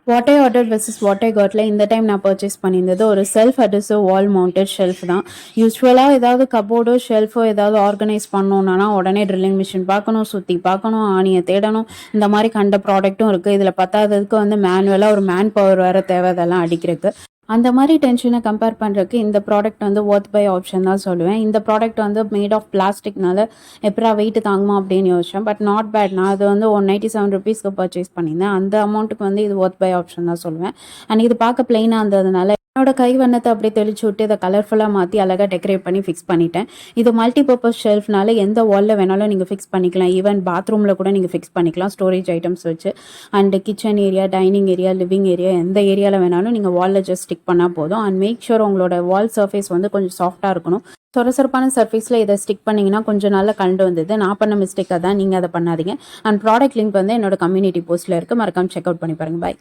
What I order versus what I காட்ல இந்த time நான் பர்ச்சேஸ் பண்ணியிருந்தது ஒரு self adhesive wall mounted shelf தான். யூஸ்வலாக ஏதாவது கபோர்டோ ஷெல்ஃபோ ஏதாவது ஆர்கனைஸ் பண்ணணும்னா உடனே ட்ரில்லிங் மிஷின் பார்க்கணும், சுற்றி பார்க்கணும், ஆணியை தேடணும். இந்த மாதிரி கண்ட ப்ராடக்ட்டும் இருக்குது. இதில் பத்தாததுக்கு வந்து மேனுவலாக ஒரு மேன் பவர் வேறு தேவை அதெல்லாம் அடிக்கிறதுக்கு. அந்த மாதிரி டென்ஷனை கம்பேர் பண்ணுறதுக்கு இந்த ப்ராடக்ட் வந்து ஒர்த் பை ஆப்ஷன் தான் சொல்லுவேன். இந்த ப்ராடக்ட் வந்து மேட் ஆஃப் பிளாஸ்டிக்னால எப்படா வெயிட் தாங்குமா அப்படின்னு யோசிச்சேன். But not bad. நான் அது வந்து 197 ருபீஸ்க்கு பர்ச்சேஸ் பண்ணியிருந்தேன். அந்த அமௌண்ட்டுக்கு வந்து இது ஒர்த் பை ஆப்ஷன் தான் சொல்லுவேன். அண்ட் இது பார்க்க பிளெயினாக இருந்ததுனால என்னோட கை வண்ணத்தை அப்படியே தெளிச்சு விட்டு இதை கலர்ஃபுல்லாக மாற்றி அழகாக டெக்கரேட் பண்ணி ஃபிக்ஸ் பண்ணிட்டேன். இது மல்டி பர்பஸ் ஷெல்ஃப்னால எந்த வாலில் வேணாலும் நீங்கள் ஃபிக்ஸ் பண்ணிக்கலாம். ஈவன் பாத்ரூமில் கூட நீங்கள் ஃபிக்ஸ் பண்ணிக்கலாம் ஸ்டோரேஜ் ஐட்டம்ஸ் வச்சு. And kitchen area, dining area, living area எந்த ஏரியாவில் வேணாலும் நீங்கள் வாலில் ஜஸ்ட் ஸ்டிக் பண்ணால் போதும். அண்ட் மேக் ஷூர் உங்களோட வால் சர்ஃபேஸ் வந்து கொஞ்சம் சாஃப்டாக இருக்கணும். சொரசொரப்பான சர்ஃபேஸில் இதை ஸ்டிக் பண்ணிங்கன்னா கொஞ்சம் நாளில் கண்டு வந்தது. நான் பண்ண மிஸ்டேக்காக தான், நீங்கள் அதை பண்ணாதீங்க. அண்ட் ப்ராடக்ட் லிங்க் வந்து என்னோட கம்யூனிட்டி போஸ்ட்டில் இருக்குது. மறக்காம செக் அவுட் பண்ணி பாருங்கள். பாய்.